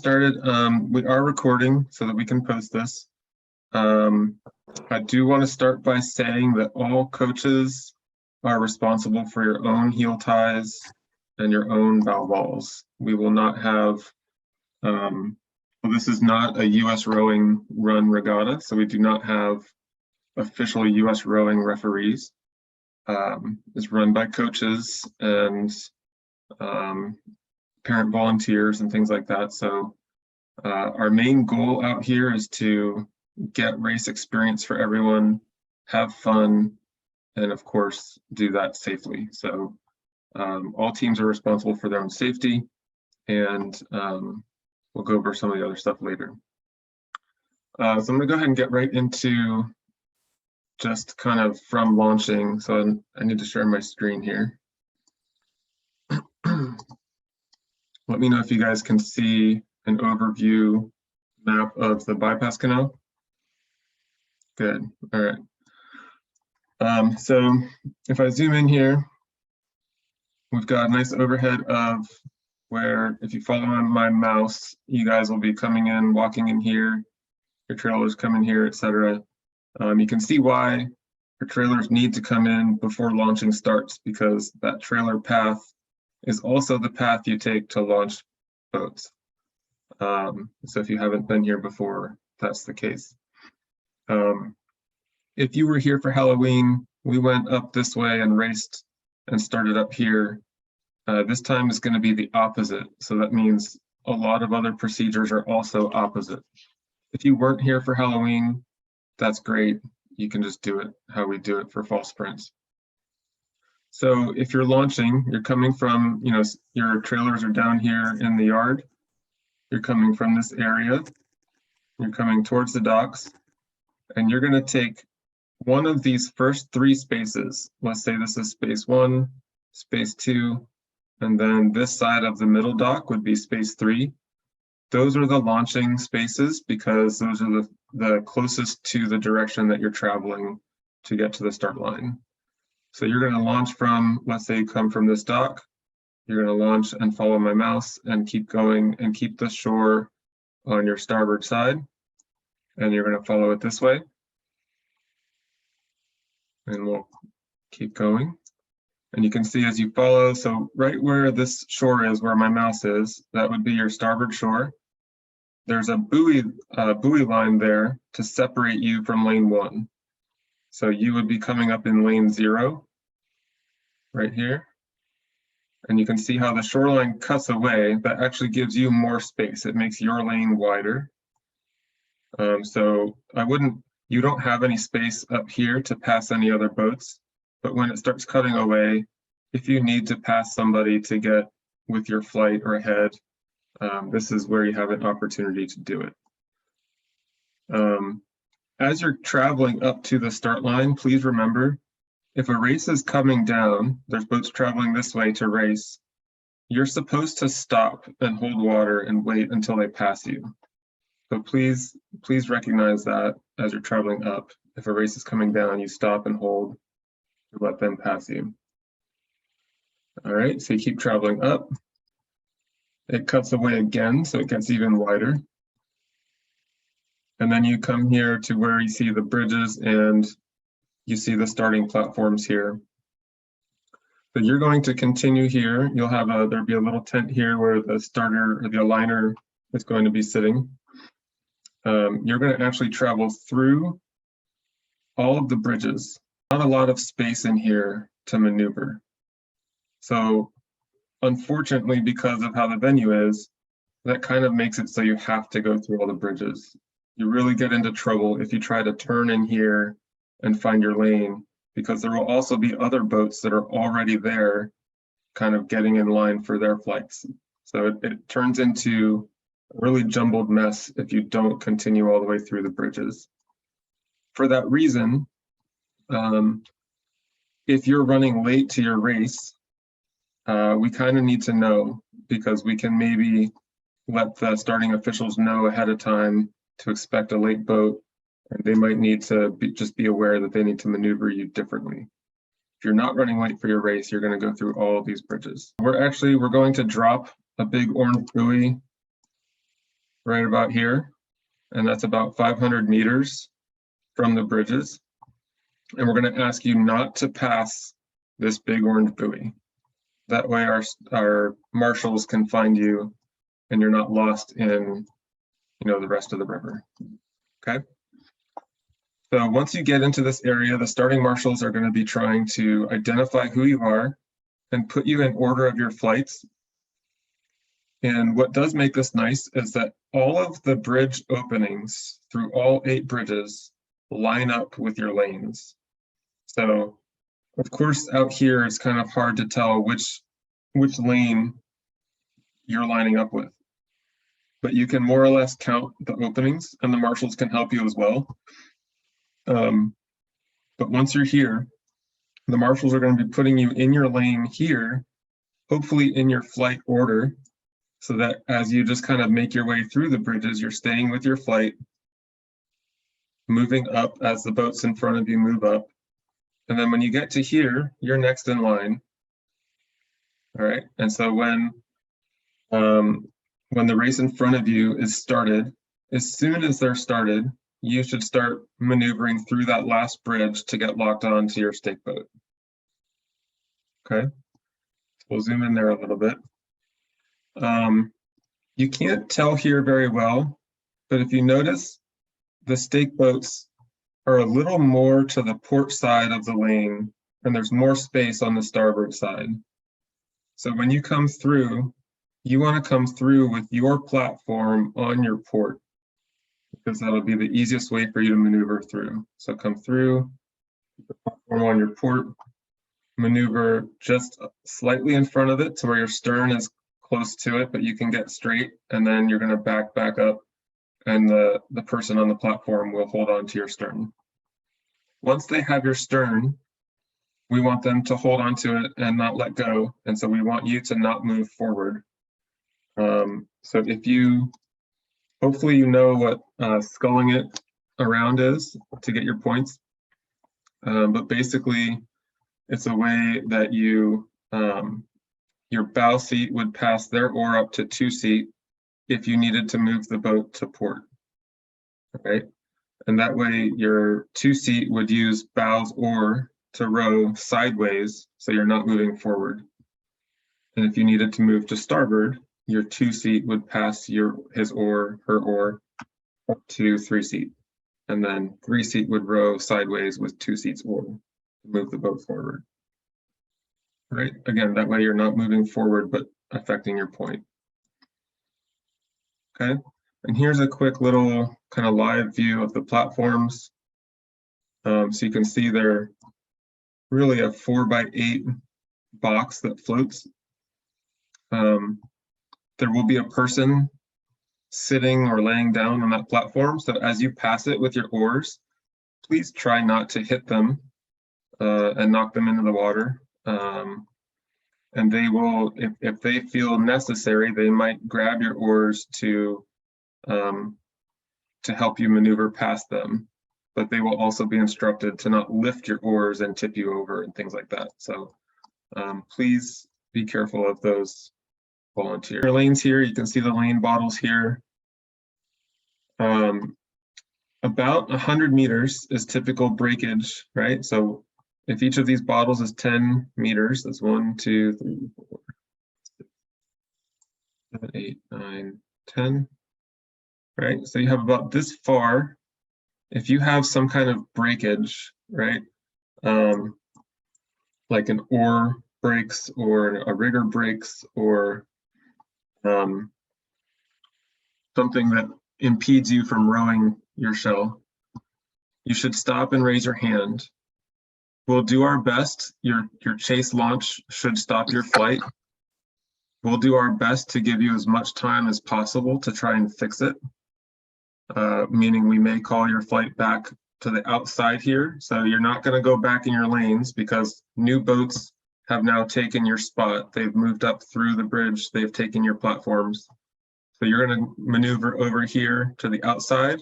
Started. We are recording so that we can post this. I do want to start by saying that all coaches are responsible for your own heel ties and your own bow balls. We will not have, well, this is not a U.S. rowing run regatta, so we do not have official U.S. rowing referees. It's run by coaches and parent volunteers and things like that. So our main goal out here is to get race experience for everyone, have fun, and of course, do that safely. So all teams are responsible for their own safety, and we'll go over some of the other stuff later. So I'm gonna go ahead and get right into just kind of from launching. So I need to share my screen here. Let me know if you guys can see an overview map of the bypass canal. Good, all right. So if I zoom in here, we've got a nice overhead of where, if you follow my mouse, you guys will be coming in, walking in here, your trailers come in here, etc. You can see why your trailers need to come in before launching starts, because that trailer path is also the path you take to launch boats. So if you haven't been here before, that's the case. If you were here for Halloween, we went up this way and raced and started up here. This time is going to be the opposite. So that means a lot of other procedures are also opposite. If you weren't here for Halloween, that's great. You can just do it how we do it for fall sprints. So if you're launching, you're coming from, your trailers are down here in the yard. You're coming from this area. You're coming towards the docks, and you're going to take one of these first three spaces. Let's say this is space 1, space 2, and then this side of the middle dock would be space 3. Those are the launching spaces because those are the closest to the direction that you're traveling to get to the start line. So you're going to launch from, let's say you come from this dock, you're going to launch and follow my mouse and keep going and keep the shore on your starboard side. And you're going to follow it this way. And we'll keep going. And you can see as you follow, so right where this shore is, where my mouse is, that would be your starboard shore. There's a buoy line there to separate you from lane 1. So you would be coming up in lane 0, right here. And you can see how the shoreline cuts away. That actually gives you more space. It makes your lane wider. So you don't have any space up here to pass any other boats, but when it starts cutting away, if you need to pass somebody to get with your flight or ahead, this is where you have an opportunity to do it. As you're traveling up to the start line, please remember, if a race is coming down, there's boats traveling this way to race, you're supposed to stop and hold water and wait until they pass you. So please recognize that as you're traveling up. If a race is coming down, you stop and hold to let them pass you. All right, so you keep traveling up. It cuts away again, so it gets even wider. And then you come here to where you see the bridges and you see the starting platforms here. But you're going to continue here. You'll have there'll be a little tent here where the starter or the aligner is going to be sitting. You're going to actually travel through all of the bridges. Not a lot of space in here to maneuver. So unfortunately, because of how the venue is, that kind of makes it so you have to go through all the bridges. You really get into trouble if you try to turn in here and find your lane, because there will also be other boats that are already there kind of getting in line for their flights. So it turns into a really jumbled mess if you don't continue all the way through the bridges. For that reason, if you're running late to your race, we kind of need to know, because we can maybe let the starting officials know ahead of time to expect a late boat, and they might need to just be aware that they need to maneuver you differently. If you're not running late for your race, you're going to go through all of these bridges. We're going to drop a big orange buoy right about here, and that's about 500 meters from the bridges. And we're going to ask you not to pass this big orange buoy. That way our marshals can find you and you're not lost in, the rest of the river. Okay. So once you get into this area, the starting marshals are going to be trying to identify who you are and put you in order of your flights. And what does make this nice is that all of the bridge openings through all 8 bridges line up with your lanes. So of course, out here, it's kind of hard to tell which lane you're lining up with. But you can more or less count the openings, and the marshals can help you as well. But once you're here, the marshals are going to be putting you in your lane here, hopefully in your flight order, so that as you just kind of make your way through the bridges, you're staying with your flight, moving up as the boats in front of you move up. And then when you get to here, you're next in line. All right. And so when the race in front of you is started, as soon as they're started, you should start maneuvering through that last bridge to get locked on to your stake boat. Okay. We'll zoom in there a little bit. You can't tell here very well, but if you notice, the stake boats are a little more to the port side of the lane, and there's more space on the starboard side. So when you come through, you want to come through with your platform on your port, because that'll be the easiest way for you to maneuver through. So come through, the platform on your port, maneuver just slightly in front of it to where your stern is close to it, but you can get straight, and then you're going to back up, and the person on the platform will hold on to your stern. Once they have your stern, we want them to hold on to it and not let go, and so we want you to not move forward. So if you, hopefully you know what sculling it around is to get your points, but basically it's a way that you, your bow seat would pass their oar up to 2 seat if you needed to move the boat to port, right? And that way your 2 seat would use bow's oar to row sideways, so you're not moving forward. And if you needed to move to starboard, your 2 seat would pass his oar, her oar, up to 3 seat. And then 3 seat would row sideways with 2 seat's oar to move the boat forward. Right? Again, that way you're not moving forward, but affecting your point. Okay, and here's a quick little kind of live view of the platforms. So you can see they're really a 4x8 box that floats. There will be a person sitting or laying down on that platform. So as you pass it with your oars, please try not to hit them and knock them into the water. And they will, if they feel necessary, they might grab your oars to help you maneuver past them. But they will also be instructed to not lift your oars and tip you over and things like that. So please be careful of those volunteer lanes here. You can see the lane bottles here. About 100 meters is typical breakage, right? So if each of these bottles is 10 meters, that's 1, 2, 3, 4, 7, 8, 9, 10, right? So you have about this far. If you have some kind of breakage, right? Like an oar breaks or a rigger breaks or something that impedes you from rowing your shell, you should stop and raise your hand. We'll do our best. Your chase launch should stop your flight. We'll do our best to give you as much time as possible to try and fix it, meaning we may call your flight back to the outside here. So you're not going to go back in your lanes because new boats have now taken your spot. They've moved up through the bridge. They've taken your platforms. So you're going to maneuver over here to the outside,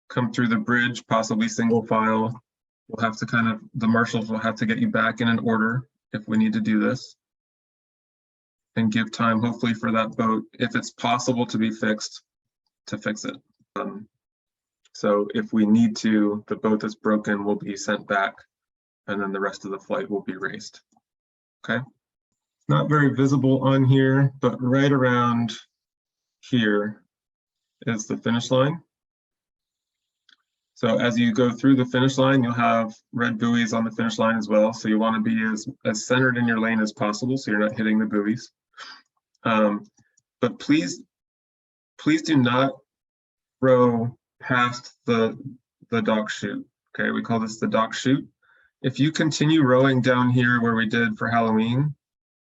come through the bridge, possibly single file. We'll have to the marshals will have to get you back in an order if we need to do this. And give time, hopefully, for that boat, if it's possible, to be fixed. to fix it. So if we need to, the boat that's broken will be sent back, and then the rest of the flight will be raced. Okay. Not very visible on here, but right around here is the finish line. So as you go through the finish line, you'll have red buoys on the finish line as well. So you want to be as centered in your lane as possible, so you're not hitting the buoys. But please do not row past the dock chute. Okay, we call this the dock chute. If you continue rowing down here where we did for Halloween,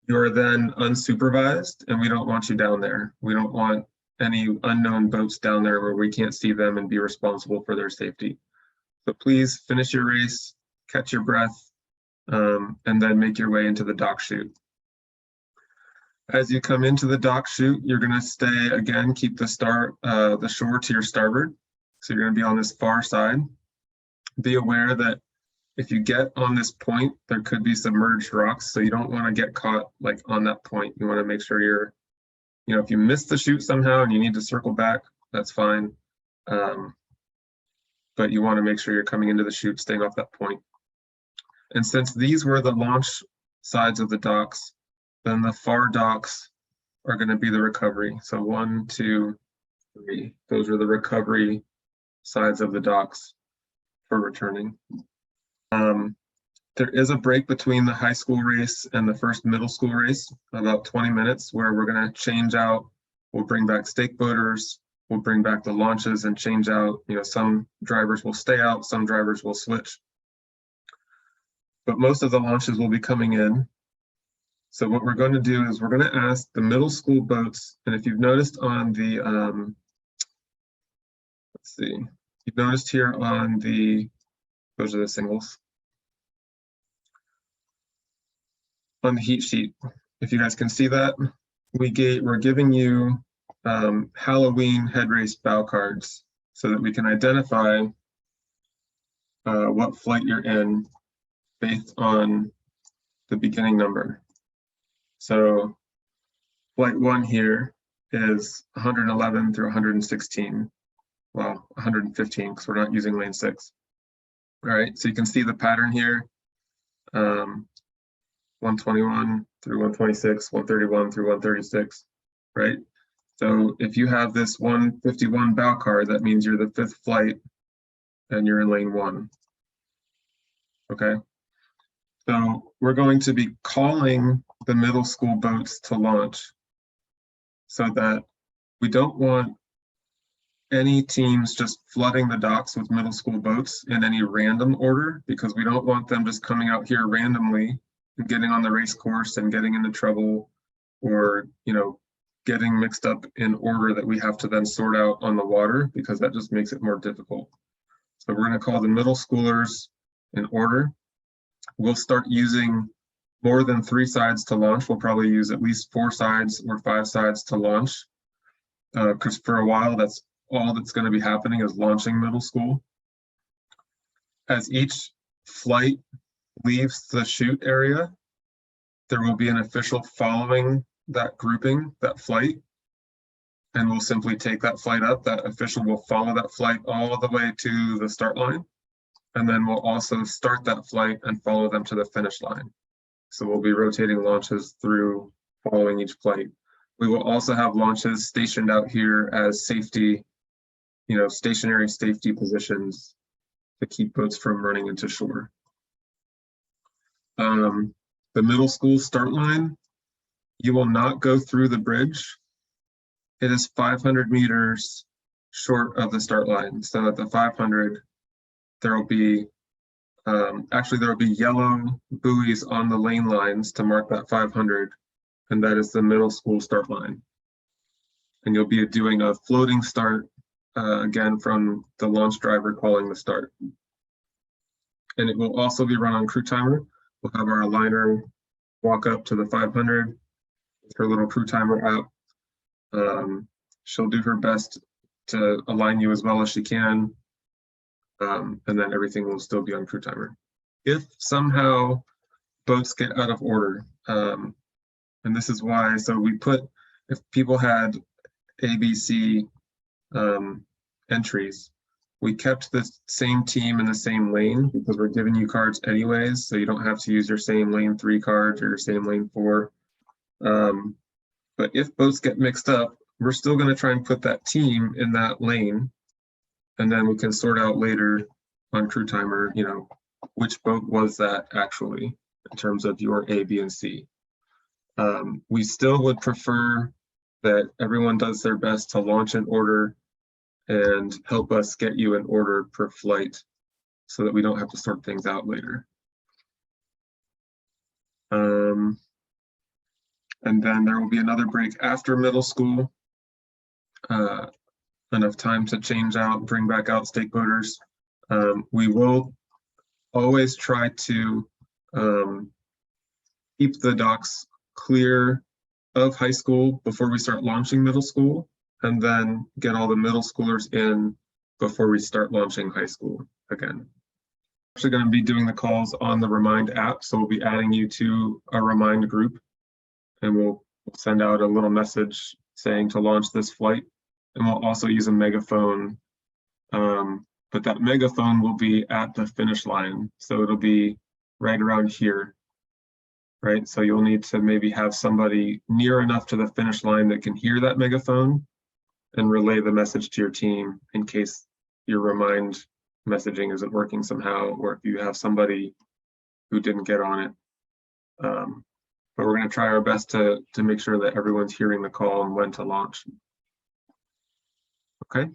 you're then unsupervised, and we don't want you down there. We don't want any unknown boats down there where we can't see them and be responsible for their safety. So please finish your race, catch your breath, and then make your way into the dock chute. As you come into the dock chute, you're going to stay, again, keep the shore to your starboard. So you're going to be on this far side. Be aware that if you get on this point, there could be submerged rocks, so you don't want to get caught like on that point. You want to make sure you're, if you miss the chute somehow and you need to circle back, that's fine. But you want to make sure you're coming into the chute, staying off that point. And since these were the launch sides of the docks, then the far docks are going to be the recovery. So 1, 2, 3, those are the recovery sides of the docks for returning. There is a break between the high school race and the first middle school race, about 20 minutes, where we're going to change out. We'll bring back stake boaters. We'll bring back the launches and change out. Some drivers will stay out, some drivers will switch. But most of the launches will be coming in. So what we're going to do is we're going to ask the middle school boats, and if you've noticed on the, let's see, you've noticed here on the, those are the singles. On the heat sheet, if you guys can see that, we're giving you Halloween head race bow cards so that we can identify what flight you're in based on the beginning number. So flight 1 here is 111 through 116. Well, 115 because we're not using lane 6. All right, so you can see the pattern here. 121 through 126, 131 through 136, right? So if you have this 151 bow card, that means you're the 5th flight and you're in lane 1. Okay. So we're going to be calling the middle school boats to launch so that we don't want any teams just flooding the docks with middle school boats in any random order, because we don't want them just coming out here randomly and getting on the race course and getting into trouble, or getting mixed up in order that we have to then sort out on the water, because that just makes it more difficult. So we're going to call the middle schoolers in order. We'll start using more than 3 sides to launch. We'll probably use at least 4 sides or 5 sides to launch, because for a while that's all that's going to be happening is launching middle school. As each flight leaves the chute area, there will be an official following that grouping, that flight, and we'll simply take that flight up. That official will follow that flight all the way to the start line, and then we'll also start that flight and follow them to the finish line. So we'll be rotating launches through following each flight. We will also have launches stationed out here as safety, stationary safety positions to keep boats from running into shore. The middle school start line, you will not go through the bridge. It is 500 meters short of the start line. So at the 500, there will be, actually there will be yellow buoys on the lane lines to mark that 500, and that is the middle school start line. And you'll be doing a floating start, again, from the launch driver calling the start. And it will also be run on crew timer. We'll have our aligner walk up to the 500 with her little crew timer out. She'll do her best to align you as well as she can. And then everything will still be on crew timer. If somehow boats get out of order, and this is why, so we put, if people had ABC entries. We kept the same team in the same lane because we're giving you cards anyways, so you don't have to use your same lane 3 cards or your same lane 4. But if boats get mixed up, we're still going to try and put that team in that lane, and then we can sort out later on crew timer, you know, which boat was that actually in terms of your A, B, and C. We still would prefer that everyone does their best to launch in order and help us get you an order per flight so that we don't have to sort things out later. And then there will be another break after middle school. Enough time to change out, bring back out stake boaters. We will always try to keep the docks clear of high school before we start launching middle school, and then get all the middle schoolers in before we start launching high school again. Actually going to be doing the calls on the Remind app, so we'll be adding you to a Remind group, and we'll send out a little message saying to launch this flight, and we'll also use a megaphone, but that megaphone will be at the finish line, so it'll be right around here, right? So you'll need to maybe have somebody near enough to the finish line that can hear that megaphone and relay the message to your team in case your Remind messaging isn't working somehow, or if you have somebody who didn't get on it. But we're going to try our best to make sure that everyone's hearing the call and when to launch. Okay.